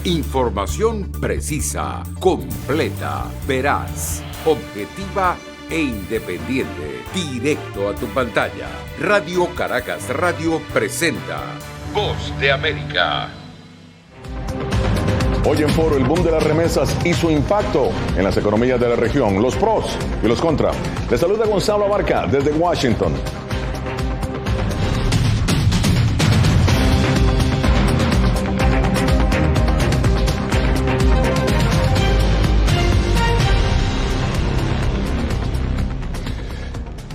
Información precisa, completa, veraz, objetiva e independiente. Directo a tu pantalla. Radio Caracas Radio presenta Voz de América. Hoy en Foro, el boom de las remesas y su impacto en las economías de la región, los pros y los contras. Les saluda Gonzalo Abarca desde Washington.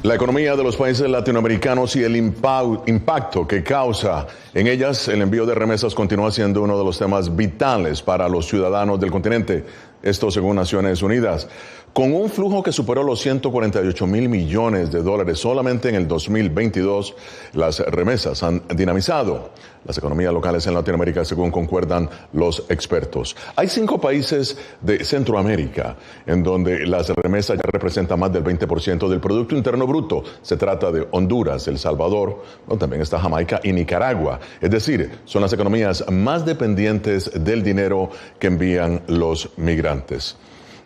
La economía de los países latinoamericanos y el impacto que causa en ellas el envío de remesas continúa siendo uno de los temas vitales para los ciudadanos del continente. Esto según Naciones Unidas. Con un flujo que superó los 148 mil millones de dólares solamente en el 2022, las remesas han dinamizado las economías locales en Latinoamérica, según concuerdan los expertos. Hay 5 países de Centroamérica en donde las remesas ya representan más del 20% del Producto Interno Bruto. Se trata de Honduras, El Salvador, también está Jamaica y Nicaragua. Es decir, son las economías más dependientes del dinero que envían los migrantes.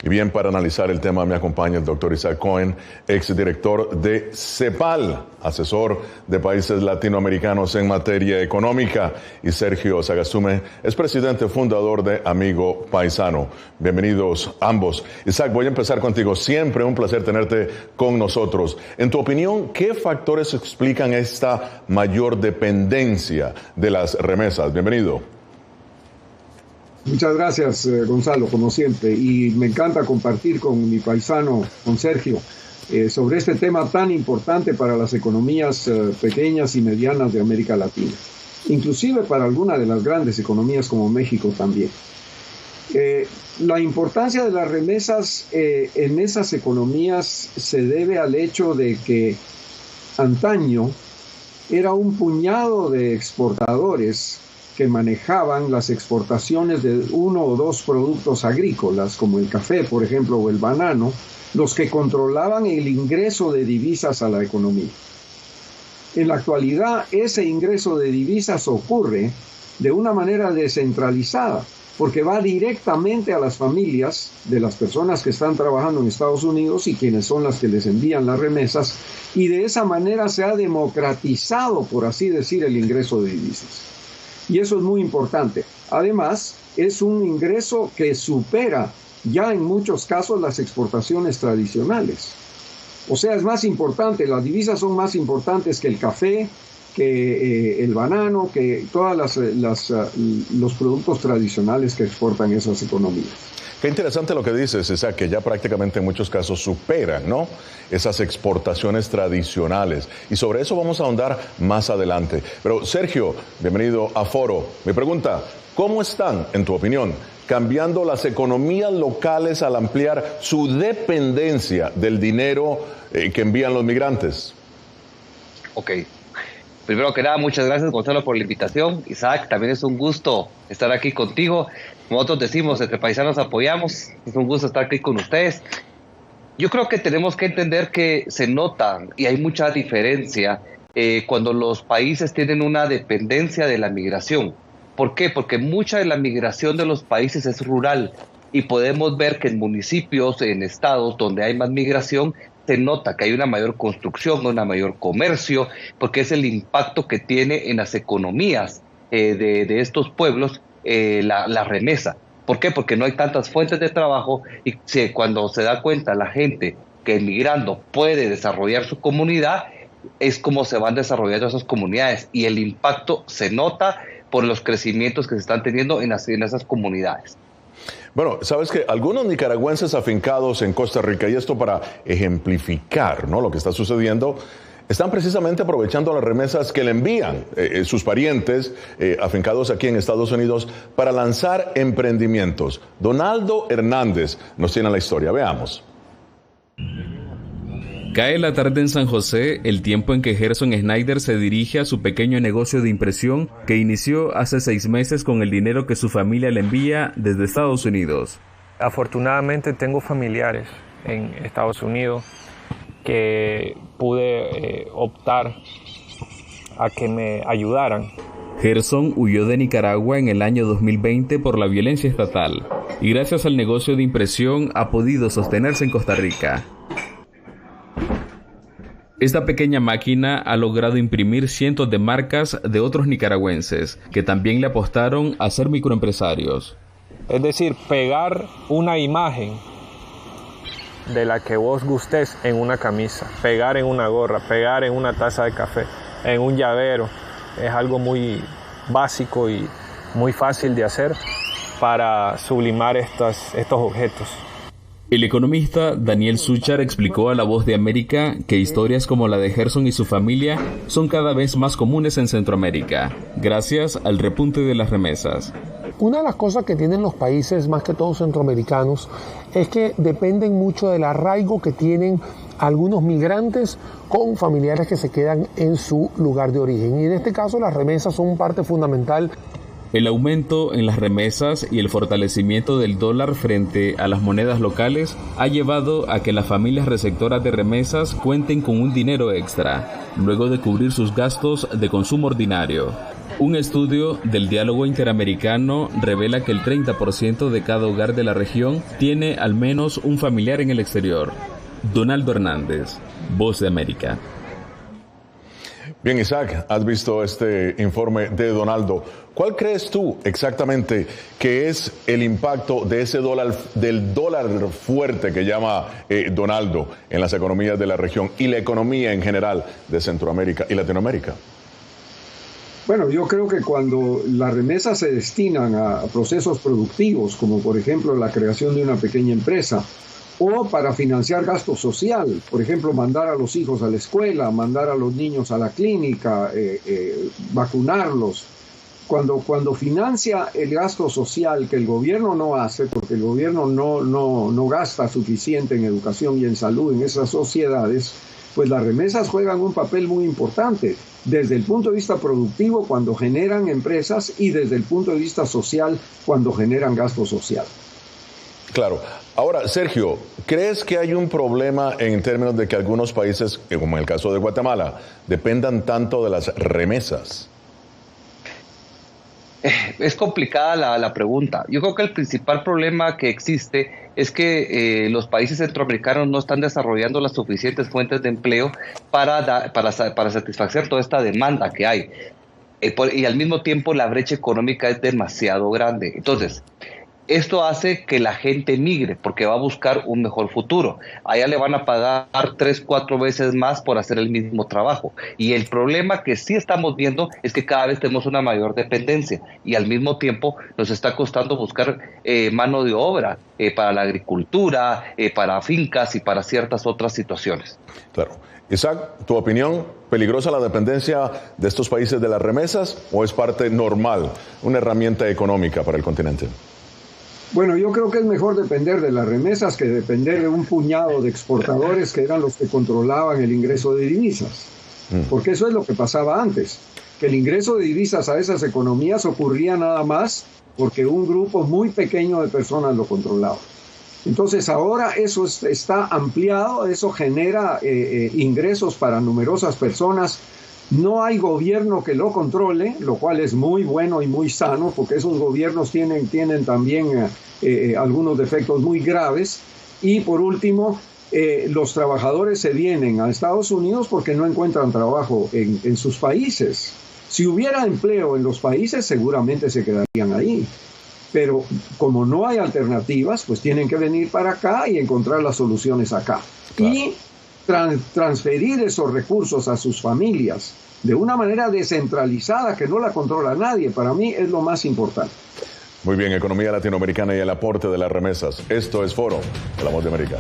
Y bien, para analizar el tema me acompaña el doctor Isaac Cohen, exdirector de CEPAL, asesor de países latinoamericanos en materia económica, y Sergio Sagastume, es presidente fundador de Amigo Paisano. Bienvenidos ambos. Isaac, voy a empezar contigo. Siempre un placer tenerte con nosotros. En tu opinión, ¿qué factores explican esta mayor dependencia de las remesas? Bienvenido. Muchas gracias, Gonzalo, como siempre, y me encanta compartir con mi paisano, con Sergio, sobre este tema tan importante para las economías pequeñas y medianas de América Latina, inclusive para algunas de las grandes economías como México también. La importancia de las remesas en esas economías se debe al hecho de que antaño era un puñado de exportadores que manejaban las exportaciones de 1 o 2 productos agrícolas, como el café, por ejemplo, o el banano, los que controlaban el ingreso de divisas a la economía. En la actualidad, ese ingreso de divisas ocurre de una manera descentralizada, porque va directamente a las familias de las personas que están trabajando en Estados Unidos y quienes son las que les envían las remesas, y de esa manera se ha democratizado, por así decir, el ingreso de divisas. Y eso es muy importante. Además, es un ingreso que supera ya en muchos casos las exportaciones tradicionales. O sea, es más importante, las divisas son más importantes que el café, que el banano, que todos los productos tradicionales que exportan esas economías. Qué interesante lo que dices, Isaac, que ya prácticamente en muchos casos superan, ¿no?, esas exportaciones tradicionales. Y sobre eso vamos a ahondar más adelante. Pero Sergio, bienvenido a Foro. Mi pregunta, ¿cómo están, en tu opinión, cambiando las economías locales al ampliar su dependencia del dinero que envían los migrantes? Ok. Primero que nada, muchas gracias, Gonzalo, por la invitación. Isaac, también es un gusto estar aquí contigo. Como nosotros decimos, entre paisanos apoyamos. Es un gusto estar aquí con ustedes. Yo creo que tenemos que entender que se nota, y hay mucha diferencia, cuando los países tienen una dependencia de la migración. ¿Por qué? Porque mucha de la migración de los países es rural, y podemos ver que en municipios, en estados donde hay más migración, se nota que hay una mayor construcción, un mayor comercio, porque es el impacto que tiene en las economías de estos pueblos la remesa. ¿Por qué? Porque no hay tantas fuentes de trabajo, y cuando se da cuenta la gente que emigrando puede desarrollar su comunidad, es como se van desarrollando esas comunidades, y el impacto se nota por los crecimientos que se están teniendo en esas comunidades. Bueno, sabes que algunos nicaragüenses afincados en Costa Rica, y esto para ejemplificar, ¿no?, lo que está sucediendo, están precisamente aprovechando las remesas que le envían sus parientes afincados aquí en Estados Unidos para lanzar emprendimientos. Donaldo Hernández nos tiene la historia. Veamos. Cae la tarde en San José, el tiempo en que Gerson Snyder se dirige a su pequeño negocio de impresión que inició hace 6 meses con el dinero que su familia le envía desde Estados Unidos. Afortunadamente tengo familiares en Estados Unidos que pude optar a que me ayudaran. Gerson huyó de Nicaragua en el año 2020 por la violencia estatal y gracias al negocio de impresión ha podido sostenerse en Costa Rica. Esta pequeña máquina ha logrado imprimir cientos de marcas de otros nicaragüenses que también le apostaron a ser microempresarios. Es decir, pegar una imagen de la que vos gustés en una camisa, pegar en una gorra, pegar en una taza de café, en un llavero, es algo muy básico y muy fácil de hacer para sublimar estos objetos. El economista Daniel Suchar explicó a La Voz de América que historias como la de Gerson y su familia son cada vez más comunes en Centroamérica, gracias al repunte de las remesas. Una de las cosas que tienen los países, más que todos centroamericanos, es que dependen mucho del arraigo que tienen algunos migrantes con familiares que se quedan en su lugar de origen. Y en este caso las remesas son parte fundamental. El aumento en las remesas y el fortalecimiento del dólar frente a las monedas locales ha llevado a que las familias receptoras de remesas cuenten con un dinero extra, luego de cubrir sus gastos de consumo ordinario. Un estudio del Diálogo Interamericano revela que el 30% de cada hogar de la región tiene al menos un familiar en el exterior. Donaldo Hernández, Voz de América. Bien, Isaac, has visto este informe de Donaldo. ¿Cuál crees tú exactamente que es el impacto de ese del dólar fuerte que llama Donaldo en las economías de la región y la economía en general de Centroamérica y Latinoamérica? Bueno, yo creo que cuando las remesas se destinan a procesos productivos, como por ejemplo la creación de una pequeña empresa, o para financiar gasto social, por ejemplo, mandar a los hijos a la escuela, mandar a los niños a la clínica, vacunarlos. Cuando financia el gasto social que el gobierno no hace, porque el gobierno no gasta suficiente en educación y en salud en esas sociedades, pues las remesas juegan un papel muy importante desde el punto de vista productivo cuando generan empresas y desde el punto de vista social cuando generan gasto social. Claro. Ahora, Sergio, ¿crees que hay un problema en términos de que algunos países, como en el caso de Guatemala, dependan tanto de las remesas? Es complicada la pregunta. Yo creo que el principal problema que existe es que los países centroamericanos no están desarrollando las suficientes fuentes de empleo para satisfacer toda esta demanda que hay. Y al mismo tiempo la brecha económica es demasiado grande. Entonces, esto hace que la gente migre porque va a buscar un mejor futuro. Allá le van a pagar 3-4 veces más por hacer el mismo trabajo. Y el problema que sí estamos viendo es que cada vez tenemos una mayor dependencia y al mismo tiempo nos está costando buscar mano de obra para la agricultura, para fincas y para ciertas otras situaciones. Claro. Isaac, ¿tu opinión? ¿Peligrosa la dependencia de estos países de las remesas o es parte normal, una herramienta económica para el continente? Bueno, yo creo que es mejor depender de las remesas que depender de un puñado de exportadores que eran los que controlaban el ingreso de divisas. Porque eso es lo que pasaba antes, que el ingreso de divisas a esas economías ocurría nada más porque un grupo muy pequeño de personas lo controlaba. Entonces ahora eso está ampliado, eso genera ingresos para numerosas personas. No hay gobierno que lo controle, lo cual es muy bueno y muy sano, porque esos gobiernos tienen también algunos defectos muy graves. Y por último, los trabajadores se vienen a Estados Unidos porque no encuentran trabajo en sus países. Si hubiera empleo en los países, seguramente se quedarían ahí. Pero como no hay alternativas, pues tienen que venir para acá y encontrar las soluciones acá. Claro. Y transferir esos recursos a sus familias de una manera descentralizada que no la controla nadie, para mí es lo más importante. Muy bien, economía latinoamericana y el aporte de las remesas. Esto es Foro de La Voz de América.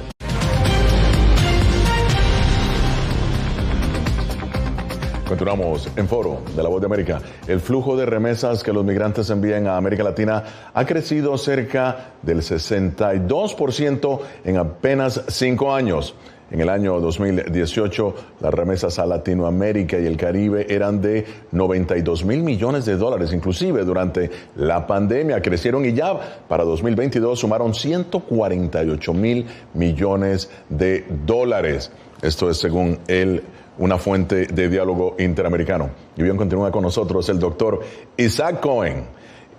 Continuamos en Foro de La Voz de América. El flujo de remesas que los migrantes envían a América Latina ha crecido cerca del 62% en apenas 5 años. En el año 2018, las remesas a Latinoamérica y el Caribe eran de $92 mil millones. Inclusive durante la pandemia crecieron y ya para 2022 sumaron $148 mil millones. Esto es según el una fuente de diálogo interamericano. Y bien, continúa con nosotros el doctor Isaac Cohen,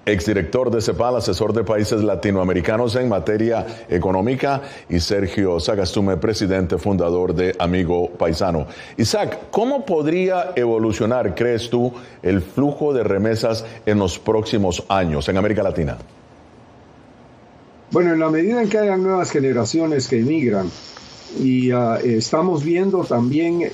exdirector de CEPAL, asesor de países latinoamericanos en materia económica, y Sergio Sagastume, presidente fundador de Amigo Paisano. Isaac, ¿cómo podría evolucionar, crees tú, el flujo de remesas en los próximos años en América Latina? Bueno, en la medida en que hayan nuevas generaciones que emigran, y estamos viendo también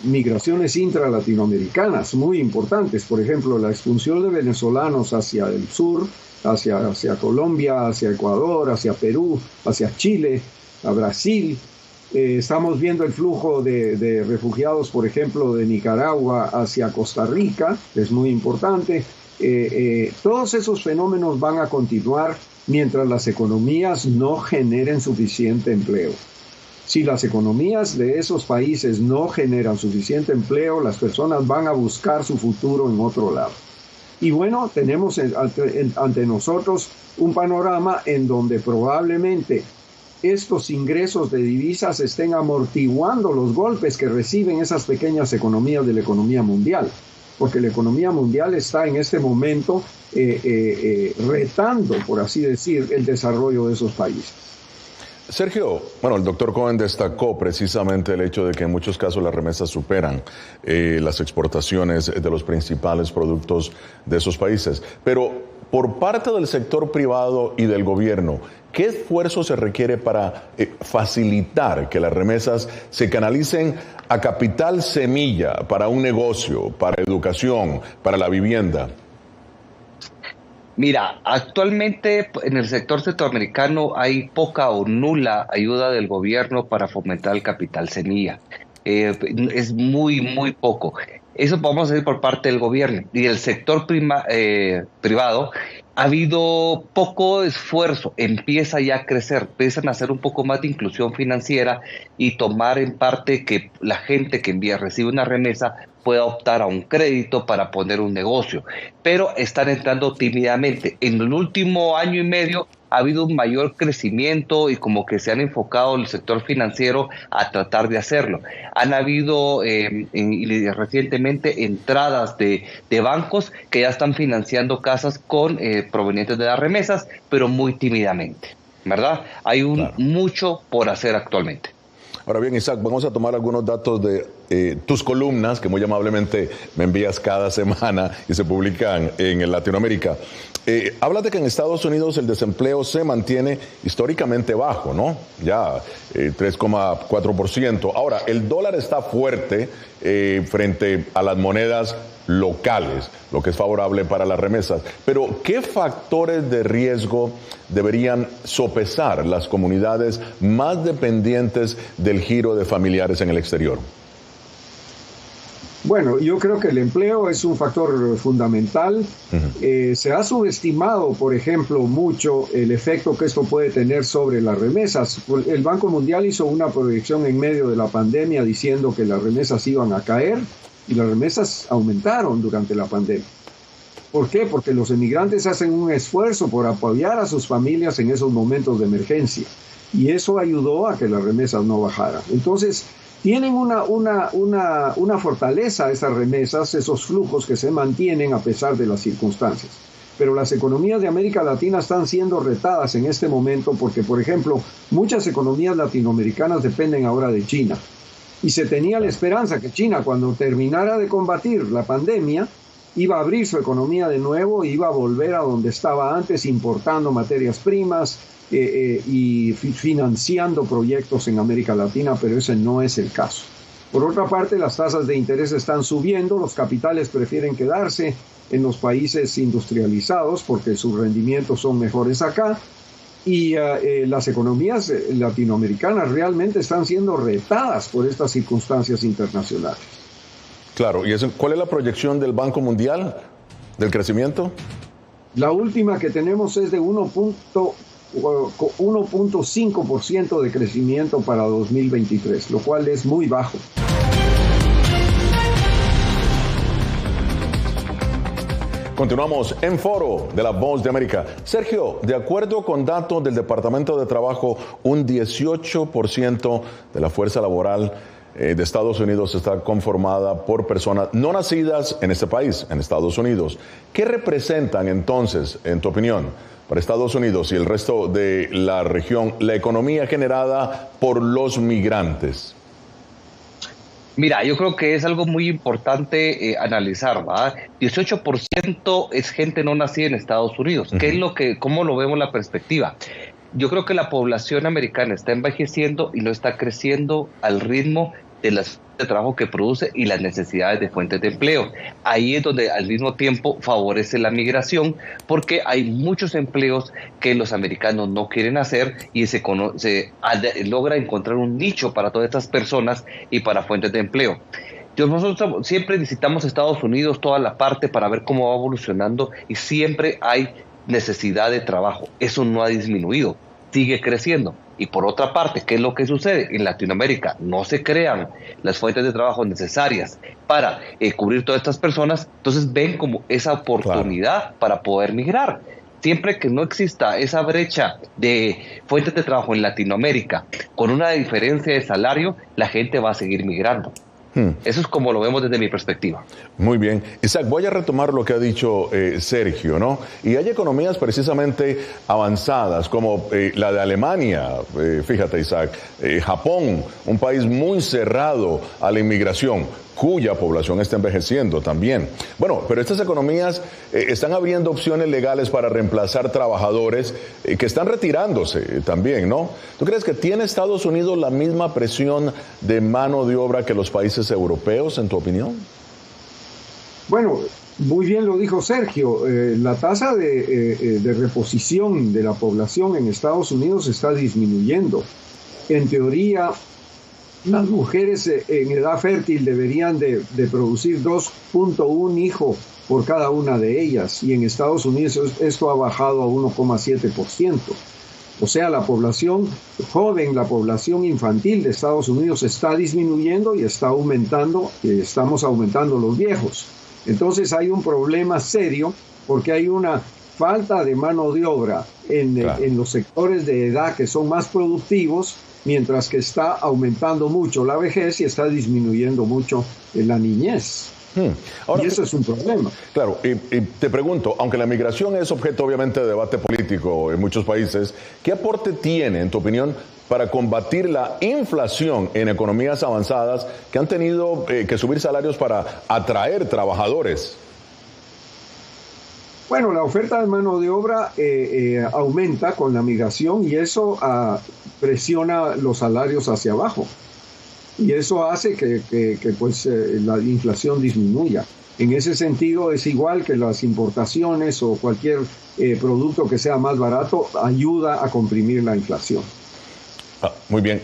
migraciones intralatinoamericanas muy importantes. Por ejemplo, la expulsión de venezolanos hacia el sur, hacia Colombia, hacia Ecuador, hacia Perú, hacia Chile, a Brasil. Estamos viendo el flujo de refugiados, por ejemplo, de Nicaragua hacia Costa Rica, que es muy importante. Todos esos fenómenos van a continuar mientras las economías no generen suficiente empleo. Si las economías de esos países no generan suficiente empleo, las personas van a buscar su futuro en otro lado. Y bueno, tenemos ante nosotros un panorama en donde probablemente estos ingresos de divisas estén amortiguando los golpes que reciben esas pequeñas economías de la economía mundial, porque la economía mundial está en este momento retando, por así decir, el desarrollo de esos países. Sergio, bueno, el doctor Cohen destacó precisamente el hecho de que en muchos casos las remesas superan las exportaciones de los principales productos de esos países. Pero por parte del sector privado y del gobierno, ¿qué esfuerzo se requiere para facilitar que las remesas se canalicen a capital semilla para un negocio, para educación, para la vivienda? Mira, actualmente en el sector centroamericano hay poca o nula ayuda del gobierno para fomentar el capital semilla. Es muy poco. Eso vamos a decir por parte del gobierno. Y del sector privado ha habido poco esfuerzo, empieza ya a crecer, empiezan a hacer un poco más de inclusión financiera y tomar en parte que la gente que recibe una remesa pueda optar a un crédito para poner un negocio, pero están entrando tímidamente. En el último año y medio ha habido un mayor crecimiento y como que se han enfocado el sector financiero a tratar de hacerlo. Han habido recientemente entradas de bancos que ya están financiando casas con provenientes de las remesas, pero muy tímidamente, ¿verdad? Hay mucho por hacer actualmente. Ahora bien, Isaac, vamos a tomar algunos datos de tus columnas, que muy amablemente me envías cada semana y se publican en Latinoamérica. Hablas de que en Estados Unidos el desempleo se mantiene históricamente bajo, ¿no? Ya 3,4%. Ahora, el dólar está fuerte frente a las monedas locales, lo que es favorable para las remesas. Pero, ¿qué factores de riesgo deberían sopesar las comunidades más dependientes del giro de familiares en el exterior? Bueno, yo creo que el empleo es un factor fundamental. Se ha subestimado, por ejemplo, mucho el efecto que esto puede tener sobre las remesas. El Banco Mundial hizo una proyección en medio de la pandemia diciendo que las remesas iban a caer y las remesas aumentaron durante la pandemia. ¿Por qué? Porque los emigrantes hacen un esfuerzo por apoyar a sus familias en esos momentos de emergencia y eso ayudó a que las remesas no bajaran. Entonces, tienen una fortaleza esas remesas, esos flujos que se mantienen a pesar de las circunstancias. Pero las economías de América Latina están siendo retadas en este momento porque, por ejemplo, muchas economías latinoamericanas dependen ahora de China. Y se tenía la esperanza que China, cuando terminara de combatir la pandemia, iba a abrir su economía de nuevo e iba a volver a donde estaba antes, importando materias primas, y financiando proyectos en América Latina, pero ese no es el caso. Por otra parte, las tasas de interés están subiendo, los capitales prefieren quedarse en los países industrializados porque sus rendimientos son mejores acá, y las economías latinoamericanas realmente están siendo retadas por estas circunstancias internacionales. Claro, ¿y cuál es la proyección del Banco Mundial del crecimiento? La última que tenemos es de 1.5% de crecimiento para 2023, lo cual es muy bajo. Continuamos en Foro de La Voz de América. Sergio, de acuerdo con datos del Departamento de Trabajo, un 18% de la fuerza laboral de Estados Unidos está conformada por personas no nacidas en este país, en Estados Unidos. ¿Qué representan entonces, en tu opinión, para Estados Unidos y el resto de la región, la economía generada por los migrantes? Mira, yo creo que es algo muy importante analizar, ¿va? 18% es gente no nacida en Estados Unidos. ¿Qué es lo que, cómo lo vemos la perspectiva? Yo creo que la población americana está envejeciendo y no está creciendo al ritmo de las de trabajo que produce y las necesidades de fuentes de empleo. Ahí es donde al mismo tiempo favorece la migración, porque hay muchos empleos que los americanos no quieren hacer y se logra encontrar un nicho para todas estas personas y para fuentes de empleo. Nosotros siempre visitamos Estados Unidos, toda la parte, para ver cómo va evolucionando, y siempre hay necesidad de trabajo. Eso no ha disminuido, sigue creciendo. Y por otra parte, ¿qué es lo que sucede? En Latinoamérica no se crean las fuentes de trabajo necesarias para cubrir todas estas personas, entonces ven como esa oportunidad para poder migrar. Siempre que no exista esa brecha de fuentes de trabajo en Latinoamérica con una diferencia de salario, la gente va a seguir migrando. Eso es como lo vemos desde mi perspectiva. Muy bien. Isaac, voy a retomar lo que ha dicho Sergio, ¿no? Y hay economías precisamente avanzadas como la de Alemania, fíjate, Isaac, Japón, un país muy cerrado a la inmigración, cuya población está envejeciendo también. Bueno, pero estas economías están abriendo opciones legales para reemplazar trabajadores que están retirándose también, ¿no? ¿Tú crees que tiene Estados Unidos la misma presión de mano de obra que los países europeos, en tu opinión? Bueno, muy bien lo dijo Sergio. La tasa de reposición de la población en Estados Unidos está disminuyendo. En teoría, las mujeres en edad fértil deberían de producir 2.1 hijos por cada una de ellas, y en Estados Unidos esto ha bajado a 1,7%. O sea, la población joven, la población infantil de Estados Unidos está disminuyendo y está aumentando, estamos aumentando los viejos. Entonces hay un problema serio porque hay una falta de mano de obra en los sectores de edad que son más productivos, mientras que está aumentando mucho la vejez y está disminuyendo mucho la niñez. Ahora, y eso es un problema. Claro, y te pregunto, aunque la migración es objeto obviamente de debate político en muchos países, ¿qué aporte tiene, en tu opinión, para combatir la inflación en economías avanzadas que han tenido que subir salarios para atraer trabajadores? Bueno, la oferta de mano de obra aumenta con la migración y eso presiona los salarios hacia abajo. Y eso hace que la inflación disminuya. En ese sentido, es igual que las importaciones o cualquier producto que sea más barato, ayuda a comprimir la inflación. Muy bien.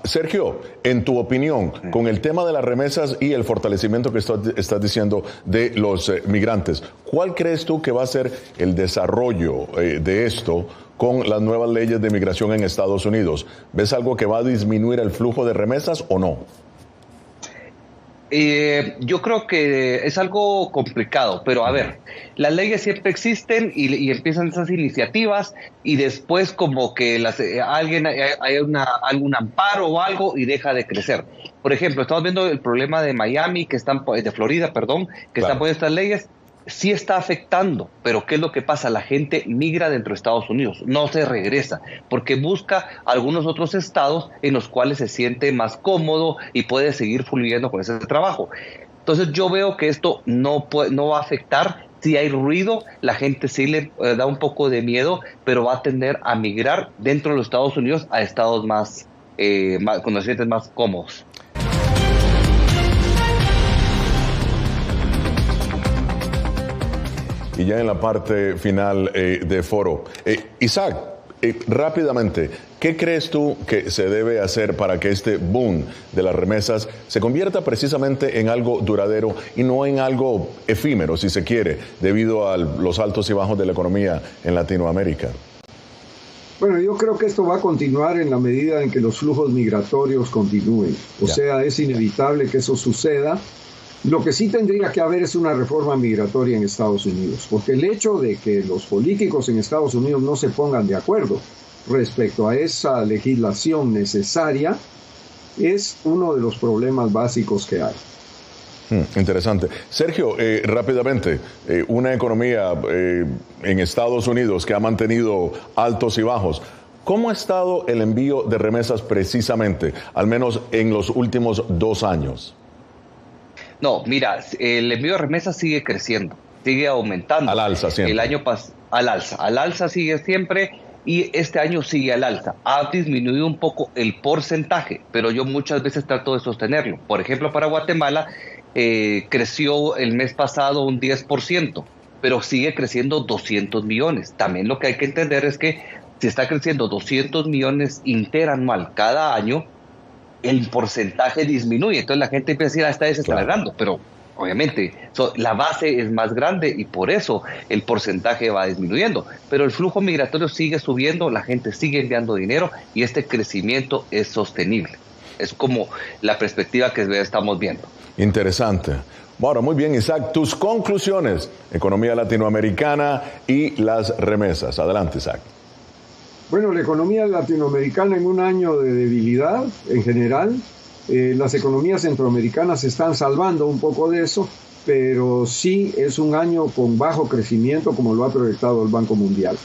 Sergio, en tu opinión, con el tema de las remesas y el fortalecimiento que estás diciendo de los migrantes, ¿cuál crees tú que va a ser el desarrollo de esto con las nuevas leyes de migración en Estados Unidos? ¿Ves algo que va a disminuir el flujo de remesas o no? Yo creo que es algo complicado, pero a ver, las leyes siempre existen y empiezan esas iniciativas y después como que hay algún amparo o algo y deja de crecer. Por ejemplo, estamos viendo el problema de Miami, de Florida, que están poniendo estas leyes. Sí está afectando, pero ¿qué es lo que pasa? La gente migra dentro de Estados Unidos, no se regresa, porque busca algunos otros estados en los cuales se siente más cómodo y puede seguir fluyendo con ese trabajo. Entonces yo veo que esto no va a afectar. Si hay ruido, la gente sí le da un poco de miedo, pero va a tender a migrar dentro de los Estados Unidos a estados con los sienten más cómodos. Y ya en la parte final de foro, Isaac, rápidamente, ¿qué crees tú que se debe hacer para que este boom de las remesas se convierta precisamente en algo duradero y no en algo efímero, si se quiere, debido a los altos y bajos de la economía en Latinoamérica? Bueno, yo creo que esto va a continuar en la medida en que los flujos migratorios continúen. O sea, es inevitable que eso suceda. Lo que sí tendría que haber es una reforma migratoria en Estados Unidos, porque el hecho de que los políticos en Estados Unidos no se pongan de acuerdo respecto a esa legislación necesaria es uno de los problemas básicos que hay. Interesante. Sergio, rápidamente, una economía en Estados Unidos que ha mantenido altos y bajos. ¿Cómo ha estado el envío de remesas precisamente, al menos en los últimos 2 años? No, mira, el envío de remesas sigue creciendo, sigue aumentando. Al alza siempre. El año pasado, al alza sigue siempre y este año sigue al alza. Ha disminuido un poco el porcentaje, pero yo muchas veces trato de sostenerlo. Por ejemplo, para Guatemala creció el mes pasado un 10%, pero sigue creciendo 200 millones. También lo que hay que entender es que si está creciendo 200 millones interanual cada año, el porcentaje disminuye. Entonces la gente empieza a decir, está desacelerando, pero obviamente la base es más grande y por eso el porcentaje va disminuyendo. Pero el flujo migratorio sigue subiendo, la gente sigue enviando dinero y este crecimiento es sostenible. Es como la perspectiva que estamos viendo. Interesante. Bueno, muy bien, Isaac, tus conclusiones, economía latinoamericana y las remesas. Adelante, Isaac. Bueno, la economía latinoamericana en un año de debilidad en general. Las economías centroamericanas se están salvando un poco de eso, pero sí es un año con bajo crecimiento como lo ha proyectado el Banco Mundial.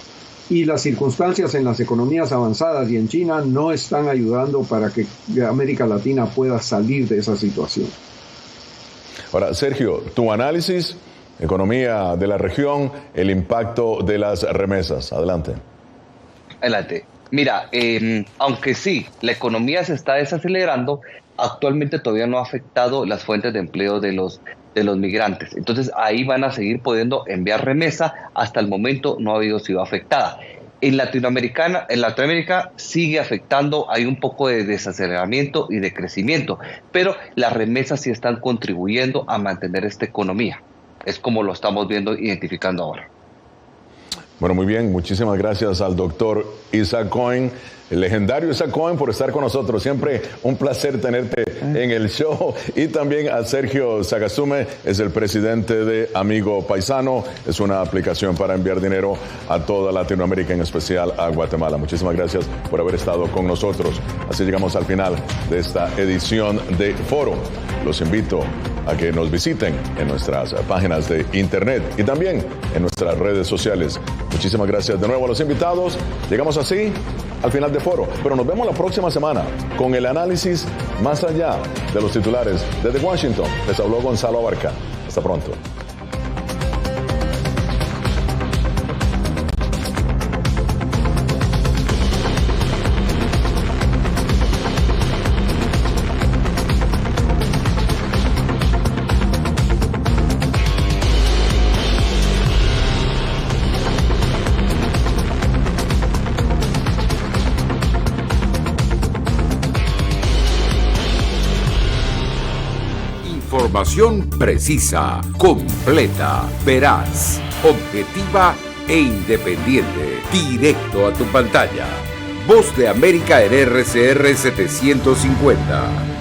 Y las circunstancias en las economías avanzadas y en China no están ayudando para que América Latina pueda salir de esa situación. Ahora, Sergio, tu análisis, economía de la región, el impacto de las remesas. Adelante. Adelante. Mira, aunque sí, la economía se está desacelerando, actualmente todavía no ha afectado las fuentes de empleo de los migrantes. Entonces ahí van a seguir pudiendo enviar remesa. Hasta el momento no ha sido afectada. En Latinoamérica sigue afectando, hay un poco de desaceleramiento y de crecimiento, pero las remesas sí están contribuyendo a mantener esta economía. Es como lo estamos viendo, identificando ahora. Bueno, muy bien. Muchísimas gracias al doctor Isaac Cohen, el legendario Isaac Cohen, por estar con nosotros. Siempre un placer tenerte en el show. Y también a Sergio Sagasume, es el presidente de Amigo Paisano. Es una aplicación para enviar dinero a toda Latinoamérica, en especial a Guatemala. Muchísimas gracias por haber estado con nosotros. Así llegamos al final de esta edición de Foro. Los invito a que nos visiten en nuestras páginas de internet y también en nuestras redes sociales. Muchísimas gracias de nuevo a los invitados. Llegamos así al final de Foro, pero nos vemos la próxima semana con el análisis más allá de los titulares. Desde Washington les habló Gonzalo Abarca. Hasta pronto. Información precisa, completa, veraz, objetiva e independiente. Directo a tu pantalla. Voz de América en RCR 750.